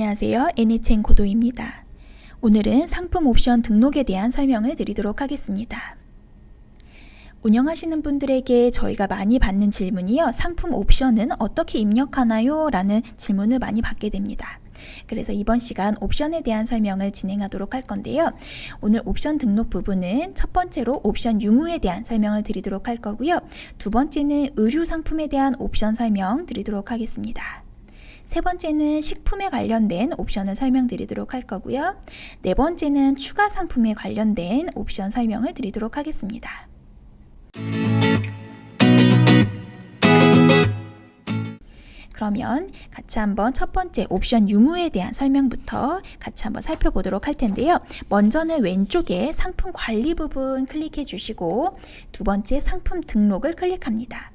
안녕하세요. NHN 고도입니다. 오늘은 상품 옵션 등록에 대한 설명을 드리도록 하겠습니다. 운영하시는 분들에게 저희가 많이 받는 질문이요. 상품 옵션은 어떻게 입력하나요? 라는 질문을 많이 받게 됩니다. 그래서 이번 시간 옵션에 대한 설명을 진행하도록 할 건데요. 오늘 옵션 등록 부분은 첫 번째로 옵션 유무에 대한 설명을 드리도록 할 거고요. 두 번째는 의류 상품에 대한 옵션 설명 드리도록 하겠습니다. 세 번째는 식품에 관련된 옵션을 설명드리도록 할 거고요. 네 번째는 추가 상품에 관련된 옵션 설명을 드리도록 하겠습니다. 그러면 같이 한번 첫 번째 옵션 유무에 대한 설명부터 같이 한번 살펴보도록 할 텐데요. 먼저는 왼쪽에 상품 관리 부분 클릭해 주시고 두 번째 상품 등록을 클릭합니다.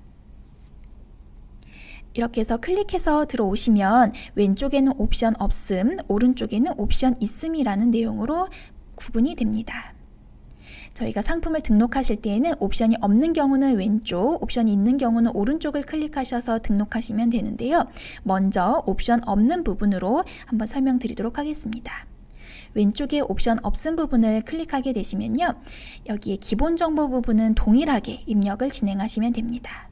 이렇게 해서 클릭해서 들어오시면 왼쪽에는 옵션 없음, 오른쪽에는 옵션 있음이라는 내용으로 구분이 됩니다. 저희가 상품을 등록하실 때에는 옵션이 없는 경우는 왼쪽, 옵션이 있는 경우는 오른쪽을 클릭하셔서 등록하시면 되는데요. 먼저 옵션 없는 부분으로 한번 설명드리도록 하겠습니다. 왼쪽에 옵션 없음 부분을 클릭하게 되시면요. 여기에 기본 정보 부분은 동일하게 입력을 진행하시면 됩니다.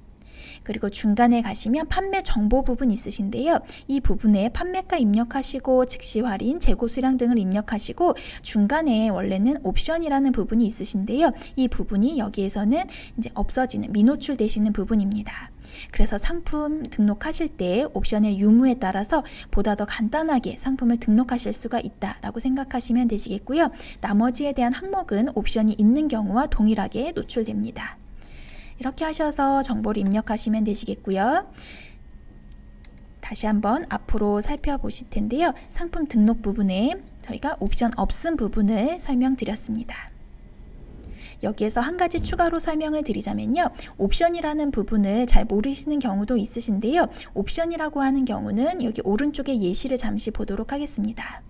그리고 중간에 가시면 판매 정보 부분 있으신데요. 이 부분에 판매가 입력하시고 즉시 할인, 재고 수량 등을 입력하시고 중간에 원래는 옵션이라는 부분이 있으신데요. 이 부분이 여기에서는 이제 없어지는, 미노출되시는 부분입니다. 그래서 상품 등록하실 때 옵션의 유무에 따라서 보다 더 간단하게 상품을 등록하실 수가 있다라고 생각하시면 되시겠고요. 나머지에 대한 항목은 옵션이 있는 경우와 동일하게 노출됩니다. 이렇게 하셔서 정보를 입력하시면 되시겠고요. 다시 한번 앞으로 살펴보실 텐데요. 상품 등록 부분에 저희가 옵션 없음 부분을 설명드렸습니다. 여기에서 한 가지 추가로 설명을 드리자면요. 옵션이라는 부분을 잘 모르시는 경우도 있으신데요. 옵션이라고 하는 경우는 여기 오른쪽에 예시를 잠시 보도록 하겠습니다.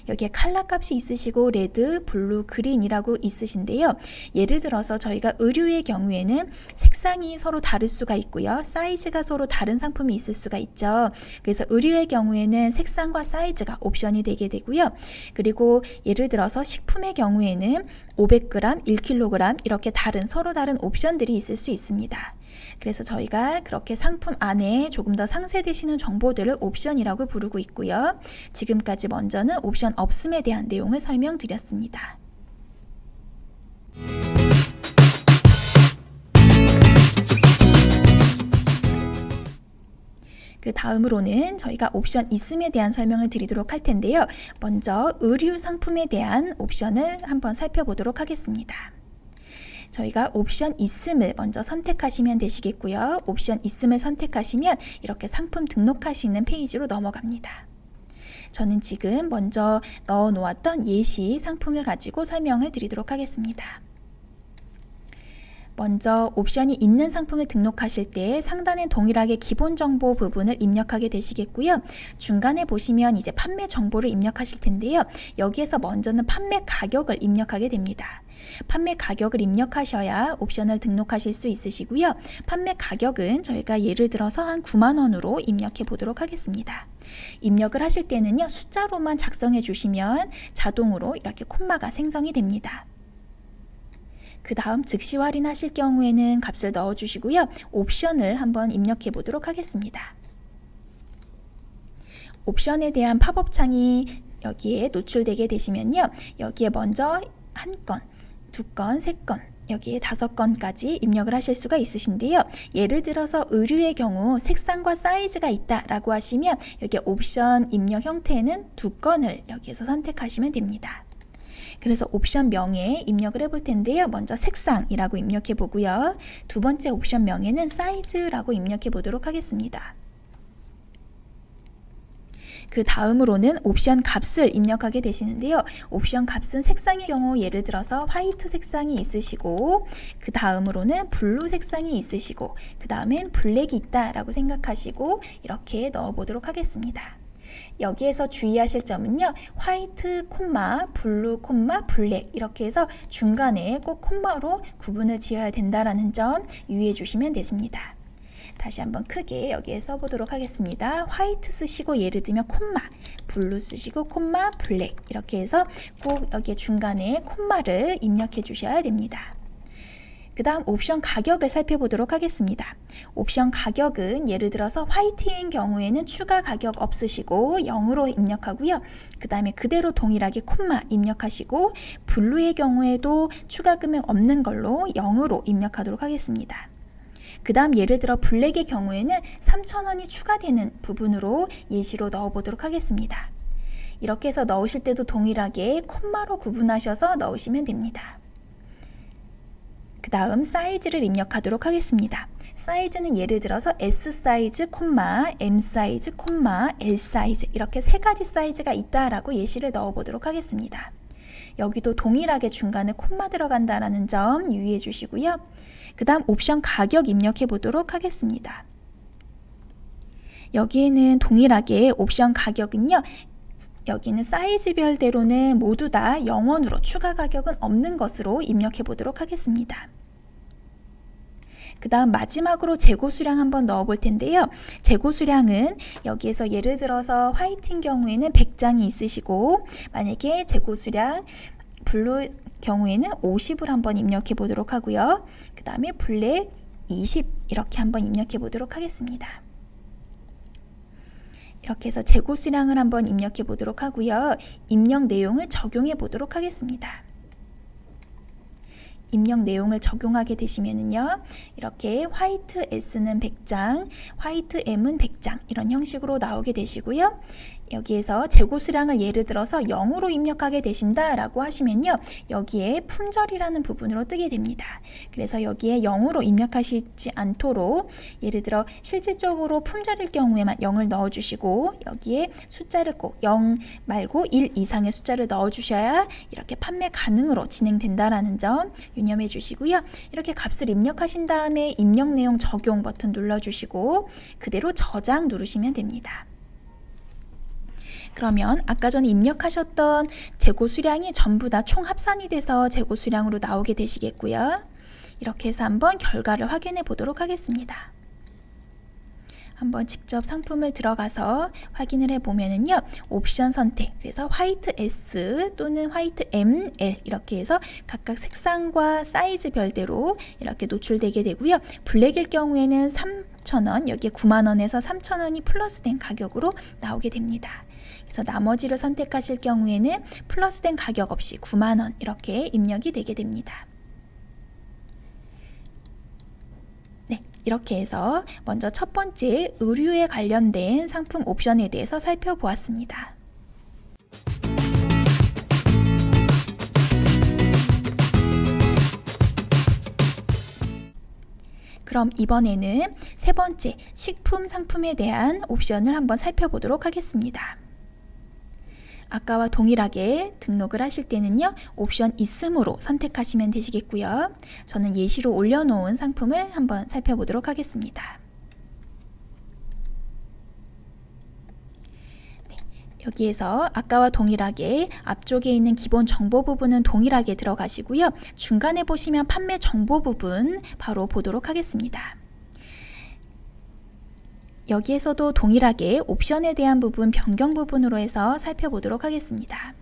여기에 컬러 값이 있으시고 레드, 블루, 그린이라고 있으신데요. 예를 들어서 저희가 의류의 경우에는 색상이 서로 다를 수가 있고요. 사이즈가 서로 다른 상품이 있을 수가 있죠. 그래서 의류의 경우에는 색상과 사이즈가 옵션이 되게 되고요. 그리고 예를 들어서 식품의 경우에는 500g, 1kg 이렇게 서로 다른 옵션들이 있을 수 있습니다. 그래서 저희가 그렇게 상품 안에 조금 더 상세되시는 정보들을 옵션이라고 부르고 있고요. 지금까지 먼저는 옵션 없음에 대한 내용을 설명드렸습니다. 그 다음으로는 저희가 옵션 있음에 대한 설명을 드리도록 할 텐데요. 먼저 의류 상품에 대한 옵션을 한번 살펴보도록 하겠습니다. 저희가 옵션 있음을 먼저 선택하시면 되시겠고요. 옵션 있음을 선택하시면 이렇게 상품 등록하시는 페이지로 넘어갑니다. 저는 지금 먼저 넣어 놓았던 예시 상품을 가지고 설명을 드리도록 하겠습니다. 먼저 옵션이 있는 상품을 등록하실 때 상단에 동일하게 기본 정보 부분을 입력하게 되시겠고요. 중간에 보시면 이제 판매 정보를 입력하실 텐데요. 여기에서 먼저는 판매 가격을 입력하게 됩니다. 판매 가격을 입력하셔야 옵션을 등록하실 수 있으시고요. 판매 가격은 저희가 예를 들어서 한 9만 원으로 입력해 보도록 하겠습니다. 입력을 하실 때는요. 숫자로만 작성해 주시면 자동으로 이렇게 콤마가 생성이 됩니다. 그 다음 즉시 할인하실 경우에는 값을 넣어주시고요. 옵션을 한번 입력해 보도록 하겠습니다. 옵션에 대한 팝업 창이 여기에 노출되게 되시면요. 여기에 먼저 한 건, 두 건, 세 건, 여기에 5건까지 입력을 하실 수가 있으신데요. 예를 들어서 의류의 경우 색상과 사이즈가 있다라고 하시면 여기 옵션 입력 형태는 2건을 여기에서 선택하시면 됩니다. 그래서 옵션 명에 입력을 해볼 텐데요. 먼저 색상이라고 입력해 보고요. 두 번째 옵션 명에는 사이즈라고 입력해 보도록 하겠습니다. 그 다음으로는 옵션 값을 입력하게 되시는데요. 옵션 값은 색상의 경우 예를 들어서 화이트 색상이 있으시고 그 다음으로는 블루 색상이 있으시고 그 다음엔 블랙이 있다라고 생각하시고 이렇게 넣어 보도록 하겠습니다. 여기에서 주의하실 점은요. 화이트, 블루, 블랙 이렇게 해서 중간에 꼭 콤마로 구분을 지어야 된다라는 점 유의해 주시면 되십니다. 다시 한번 크게 여기에 써보도록 하겠습니다. 화이트 쓰시고 예를 들면 콤마, 블루 쓰시고 콤마, 블랙 이렇게 해서 꼭 여기에 중간에 콤마를 입력해 주셔야 됩니다. 그 다음 옵션 가격을 살펴보도록 하겠습니다. 옵션 가격은 예를 들어서 화이트인 경우에는 추가 가격 없으시고 0으로 입력하고요. 그 다음에 그대로 동일하게 콤마 입력하시고 블루의 경우에도 추가 금액 없는 걸로 0으로 입력하도록 하겠습니다. 그 다음 예를 들어 블랙의 경우에는 3,000원이 추가되는 부분으로 예시로 넣어보도록 하겠습니다. 이렇게 해서 넣으실 때도 동일하게 콤마로 구분하셔서 넣으시면 됩니다. 그 다음 사이즈를 입력하도록 하겠습니다. 사이즈는 예를 들어서 S 사이즈, M 사이즈, L 사이즈 이렇게 세 가지 사이즈가 있다라고 예시를 넣어보도록 하겠습니다. 여기도 동일하게 중간에 콤마 들어간다라는 점 유의해 주시고요. 그 다음 옵션 가격 입력해 보도록 하겠습니다. 여기에는 동일하게 옵션 가격은요. 여기는 사이즈별대로는 모두 다 0원으로 추가 가격은 없는 것으로 입력해 보도록 하겠습니다. 그 다음 마지막으로 재고 수량 한번 넣어 볼 텐데요. 재고 수량은 여기에서 예를 들어서 화이트인 경우에는 100장이 있으시고 만약에 재고 수량 블루 경우에는 50을 한번 입력해 보도록 하고요. 그 다음에 블랙 20 이렇게 한번 입력해 보도록 하겠습니다. 이렇게 해서 재고 수량을 한번 입력해 보도록 하고요. 입력 내용을 적용해 보도록 하겠습니다. 입력 내용을 적용하게 되시면은요. 이렇게 화이트 S는 100장, 화이트 M은 100장 이런 형식으로 나오게 되시고요. 여기에서 재고 수량을 예를 들어서 0으로 입력하게 되신다라고 하시면요. 여기에 품절이라는 부분으로 뜨게 됩니다. 그래서 여기에 0으로 입력하시지 않도록 예를 들어 실질적으로 품절일 경우에만 0을 넣어주시고 여기에 숫자를 꼭 0 말고 1 이상의 숫자를 넣어주셔야 이렇게 판매 가능으로 진행된다라는 점 유념해 주시고요. 이렇게 값을 입력하신 다음에 입력 내용 적용 버튼 눌러주시고 그대로 저장 누르시면 됩니다. 그러면 아까 전에 입력하셨던 재고 수량이 전부 다 총 합산이 돼서 재고 수량으로 나오게 되시겠고요. 이렇게 해서 한번 결과를 확인해 보도록 하겠습니다. 한번 직접 상품을 들어가서 확인을 해보면은요. 옵션 선택, 그래서 화이트 S 또는 화이트 M, L 이렇게 해서 각각 색상과 사이즈 별대로 이렇게 노출되게 되고요. 블랙일 경우에는 3,000원, 여기에 90,000원에서 3,000원이 플러스된 가격으로 나오게 됩니다. 그래서 나머지를 선택하실 경우에는 플러스된 가격 없이 90,000원 이렇게 입력이 되게 됩니다. 네, 이렇게 해서 먼저 첫 번째 의류에 관련된 상품 옵션에 대해서 살펴보았습니다. 그럼 이번에는 세 번째 식품 상품에 대한 옵션을 한번 살펴보도록 하겠습니다. 아까와 동일하게 등록을 하실 때는요. 옵션 있음으로 선택하시면 되시겠고요. 저는 예시로 올려놓은 상품을 한번 살펴보도록 하겠습니다. 네, 여기에서 아까와 동일하게 앞쪽에 있는 기본 정보 부분은 동일하게 들어가시고요. 중간에 보시면 판매 정보 부분 바로 보도록 하겠습니다. 여기에서도 동일하게 옵션에 대한 부분 변경 부분으로 해서 살펴보도록 하겠습니다.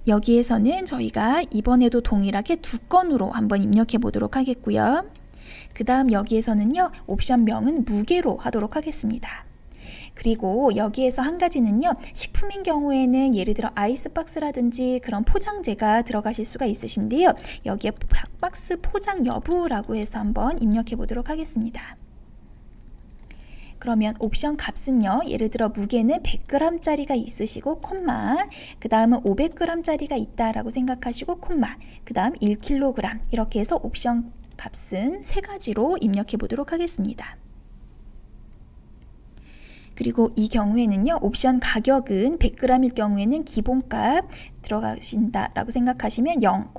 여기에서는 저희가 이번에도 동일하게 두 건으로 한번 입력해 보도록 하겠고요. 그 다음 여기에서는요. 옵션명은 무게로 하도록 하겠습니다. 그리고 여기에서 한 가지는요. 식품인 경우에는 예를 들어 아이스박스라든지 그런 포장재가 들어가실 수가 있으신데요. 여기에 박스 포장 여부라고 해서 한번 입력해 보도록 하겠습니다. 그러면 옵션 값은요. 예를 들어 무게는 100g짜리가 있으시고 콤마, 그 다음은 500g짜리가 있다라고 생각하시고 콤마, 그 다음 1kg 이렇게 해서 옵션 값은 세 가지로 입력해 보도록 하겠습니다. 그리고 이 경우에는요. 옵션 가격은 100g일 경우에는 기본값 들어가신다라고 생각하시면 0,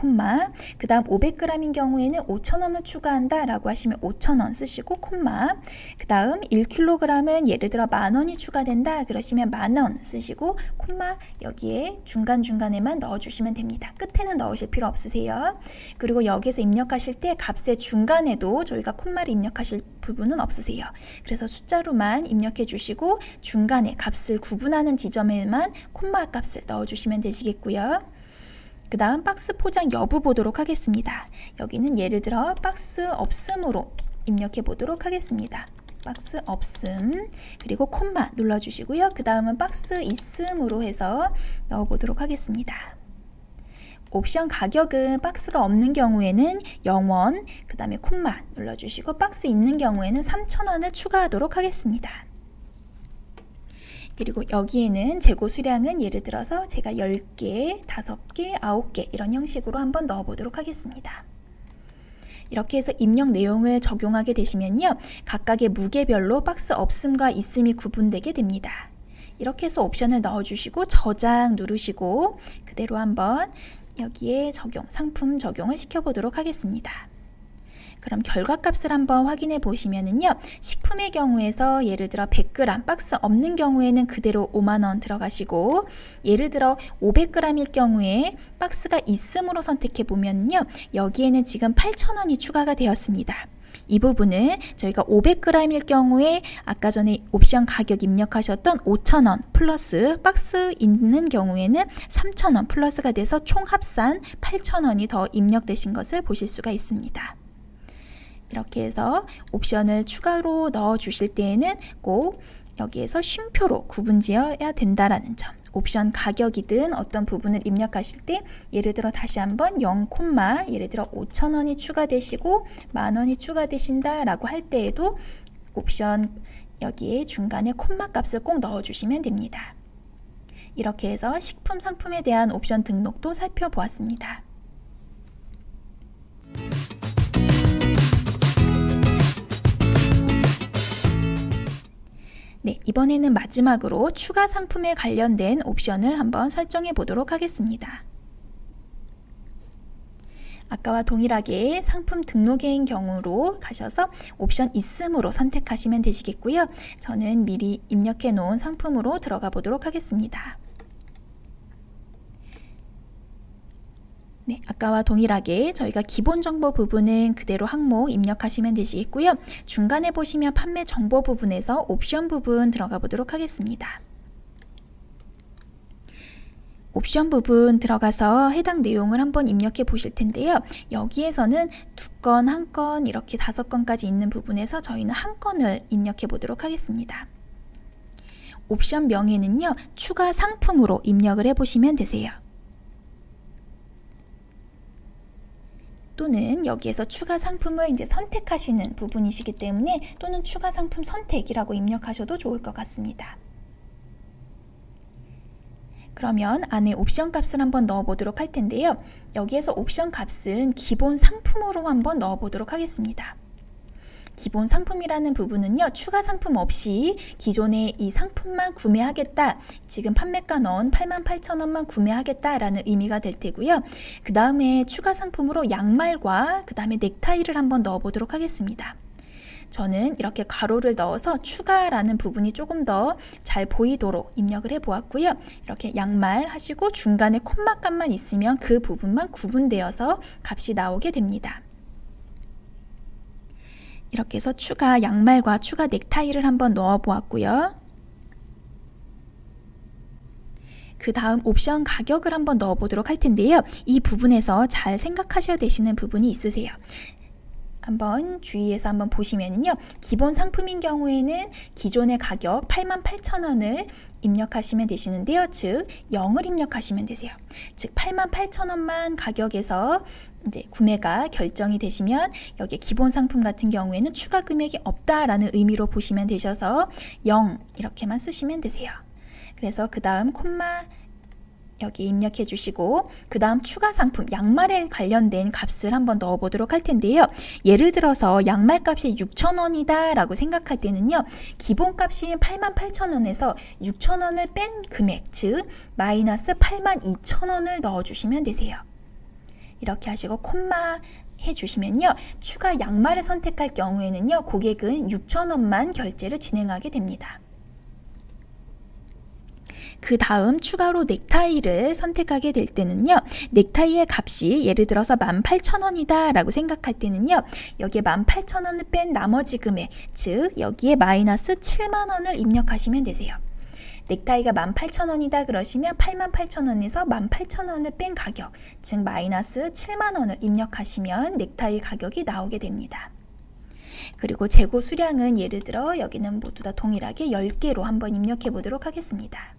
그 다음 500g인 경우에는 5,000원을 추가한다라고 하시면 5,000원 쓰시고 그 다음 1kg은 예를 들어 10,000원이 추가된다 그러시면 10,000원 쓰시고 여기에 중간중간에만 넣어주시면 됩니다. 끝에는 넣으실 필요 없으세요. 그리고 여기에서 입력하실 때 값의 중간에도 저희가 콤마를 입력하실 부분은 없으세요. 그래서 숫자로만 입력해 주시고 중간에 값을 구분하는 지점에만 콤마 값을 넣어주시면 되시겠고요. 그 다음 박스 포장 여부 보도록 하겠습니다. 여기는 예를 들어 박스 없음으로 입력해 보도록 하겠습니다. 박스 없음 그리고 콤마 눌러주시고요. 그 다음은 박스 있음으로 해서 넣어보도록 하겠습니다. 옵션 가격은 박스가 없는 경우에는 0원, 그 다음에 콤마 눌러주시고 박스 있는 경우에는 3,000원을 추가하도록 하겠습니다. 그리고 여기에는 재고 수량은 예를 들어서 제가 10개, 5개, 9개 이런 형식으로 한번 넣어보도록 하겠습니다. 이렇게 해서 입력 내용을 적용하게 되시면요. 각각의 무게별로 박스 없음과 있음이 구분되게 됩니다. 이렇게 해서 옵션을 넣어주시고 저장 누르시고 그대로 한번 여기에 상품 적용을 시켜보도록 하겠습니다. 그럼 결과값을 한번 확인해 보시면은요. 식품의 경우에서 예를 들어 100g 박스 없는 경우에는 그대로 50,000원 들어가시고 예를 들어 500g일 경우에 박스가 있음으로 선택해 보면요. 여기에는 지금 8,000원이 추가가 되었습니다. 이 부분은 저희가 500g일 경우에 아까 전에 옵션 가격 입력하셨던 5,000원 플러스 박스 있는 경우에는 3,000원 플러스가 돼서 총 합산 8,000원이 더 입력되신 것을 보실 수가 있습니다. 이렇게 해서 옵션을 추가로 넣어 주실 때에는 꼭 여기에서 쉼표로 구분지어야 된다라는 점. 옵션 가격이든 어떤 부분을 입력하실 때 예를 들어 다시 한번 0, 예를 들어 5,000원이 추가되시고 10,000원이 추가되신다라고 할 때에도 옵션 여기에 중간에 콤마 값을 꼭 넣어주시면 됩니다. 이렇게 해서 식품 상품에 대한 옵션 등록도 살펴보았습니다. 네, 이번에는 마지막으로 추가 상품에 관련된 옵션을 한번 설정해 보도록 하겠습니다. 아까와 동일하게 상품 등록인 경우로 가셔서 옵션 있음으로 선택하시면 되시겠고요. 저는 미리 입력해 놓은 상품으로 들어가 보도록 하겠습니다. 네, 아까와 동일하게 저희가 기본 정보 부분은 그대로 항목 입력하시면 되시겠고요. 중간에 보시면 판매 정보 부분에서 옵션 부분 들어가 보도록 하겠습니다. 옵션 부분 들어가서 해당 내용을 한번 입력해 보실 텐데요. 여기에서는 2건, 1건 이렇게 5건까지 있는 부분에서 저희는 1건을 입력해 보도록 하겠습니다. 옵션 명에는요. 추가 상품으로 입력을 해 보시면 되세요. 또는 여기에서 추가 상품을 이제 선택하시는 부분이시기 때문에 또는 추가 상품 선택이라고 입력하셔도 좋을 것 같습니다. 그러면 안에 옵션 값을 한번 넣어 보도록 할 텐데요. 여기에서 옵션 값은 기본 상품으로 한번 넣어 보도록 하겠습니다. 기본 상품이라는 부분은요. 추가 상품 없이 기존에 이 상품만 구매하겠다. 지금 판매가 넣은 88,000원만 구매하겠다라는 의미가 될 테고요. 그 다음에 추가 상품으로 양말과 그 다음에 넥타이를 한번 넣어 보도록 하겠습니다. 저는 이렇게 가로를 넣어서 추가라는 부분이 조금 더 잘 보이도록 입력을 해 보았고요. 이렇게 양말 하시고 중간에 콤마 값만 있으면 그 부분만 구분되어서 값이 나오게 됩니다. 이렇게 해서 추가 양말과 추가 넥타이를 한번 넣어 보았고요. 그 다음 옵션 가격을 한번 넣어 보도록 할 텐데요. 이 부분에서 잘 생각하셔야 되시는 부분이 있으세요. 한번 주의해서 한번 보시면요. 기본 상품인 경우에는 기존의 가격 88,000원을 입력하시면 되시는데요. 즉 0을 입력하시면 되세요. 즉 88,000원만 가격에서 이제 구매가 결정이 되시면 여기 기본 상품 같은 경우에는 추가 금액이 없다라는 의미로 보시면 되셔서 0 이렇게만 쓰시면 되세요. 그래서 그 다음 콤마 여기 입력해 주시고 그 다음 추가 상품 양말에 관련된 값을 한번 넣어 보도록 할 텐데요. 예를 들어서 양말 값이 6,000원이다 라고 생각할 때는요. 기본 값인 88,000원에서 6,000원을 뺀 금액, 즉 마이너스 82,000원을 넣어 주시면 되세요. 이렇게 하시고 콤마 해주시면요. 추가 양말을 선택할 경우에는요. 고객은 6,000원만 결제를 진행하게 됩니다. 그 다음 추가로 넥타이를 선택하게 될 때는요. 넥타이의 값이 예를 들어서 18,000원이다 라고 생각할 때는요. 여기에 18,000원을 뺀 나머지 금액, 즉 여기에 마이너스 70,000원을 입력하시면 되세요. 넥타이가 18,000원이다 그러시면 88,000원에서 18,000원을 뺀 가격, 즉 마이너스 70,000원을 입력하시면 넥타이 가격이 나오게 됩니다. 그리고 재고 수량은 예를 들어 여기는 모두 다 동일하게 10개로 한번 입력해 보도록 하겠습니다.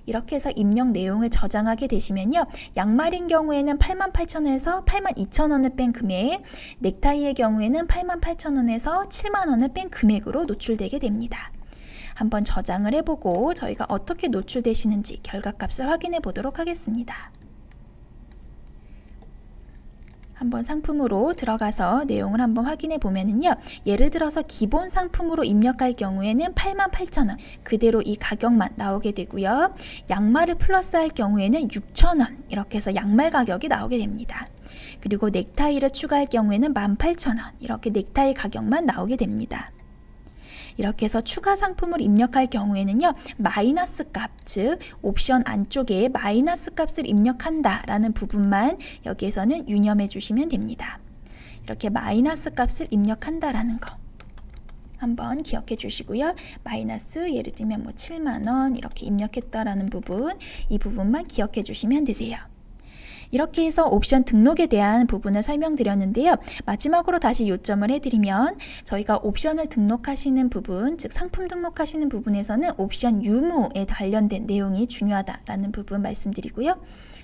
이렇게 해서 입력 내용을 저장하게 되시면요. 양말인 경우에는 88,000원에서 82,000원을 뺀 금액, 넥타이의 경우에는 88,000원에서 70,000원을 뺀 금액으로 노출되게 됩니다. 한번 저장을 해보고 저희가 어떻게 노출되시는지 결과값을 확인해 보도록 하겠습니다. 한번 상품으로 들어가서 내용을 한번 확인해 보면은요. 예를 들어서 기본 상품으로 입력할 경우에는 88,000원 그대로 이 가격만 나오게 되고요. 양말을 플러스할 경우에는 6,000원 이렇게 해서 양말 가격이 나오게 됩니다. 그리고 넥타이를 추가할 경우에는 18,000원 이렇게 넥타이 가격만 나오게 됩니다. 이렇게 해서 추가 상품을 입력할 경우에는요. 마이너스 값, 즉 옵션 안쪽에 마이너스 값을 입력한다 라는 부분만 여기에서는 유념해 주시면 됩니다. 이렇게 마이너스 값을 입력한다 라는 거 한번 기억해 주시고요. 마이너스 예를 들면 70,000원 이렇게 입력했다라는 부분, 이 부분만 기억해 주시면 되세요. 이렇게 해서 옵션 등록에 대한 부분을 설명드렸는데요. 마지막으로 다시 요점을 해드리면 저희가 옵션을 등록하시는 부분, 즉 상품 등록하시는 부분에서는 옵션 유무에 관련된 내용이 중요하다라는 부분 말씀드리고요.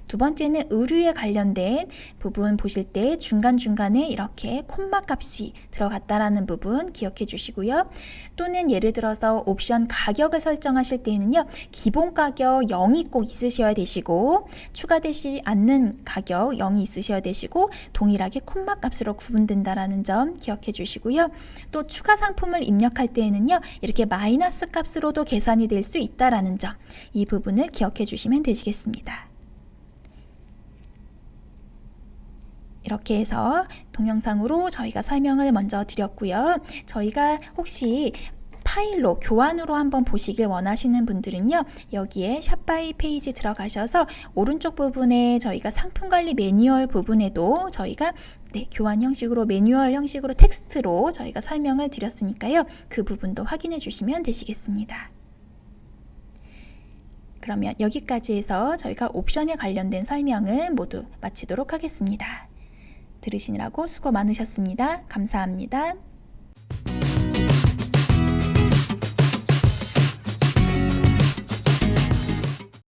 두 번째는 의류에 관련된 부분 보실 때 중간중간에 이렇게 콤마 값이 들어갔다라는 부분 기억해 주시고요. 또는 예를 들어서 옵션 가격을 설정하실 때는요. 기본 가격 0이 꼭 있으셔야 되시고 추가되지 않는 가격 0이 있으셔야 되시고 동일하게 콤마 값으로 구분된다라는 점 기억해 주시고요. 또 추가 상품을 입력할 때에는요. 이렇게 마이너스 값으로도 계산이 될 수 있다라는 점, 이 부분을 기억해 주시면 되시겠습니다. 이렇게 해서 동영상으로 저희가 설명을 먼저 드렸고요. 저희가 혹시 파일로 교환으로 한번 보시길 원하시는 분들은요. 여기에 샵바이 페이지 들어가셔서 오른쪽 부분에 저희가 상품관리 매뉴얼 부분에도 저희가 교환 형식으로 매뉴얼 형식으로 텍스트로 저희가 설명을 드렸으니까요. 그 부분도 확인해 주시면 되시겠습니다. 그러면 여기까지 해서 저희가 옵션에 관련된 설명을 모두 마치도록 하겠습니다. 들으시느라고 수고 많으셨습니다. 감사합니다.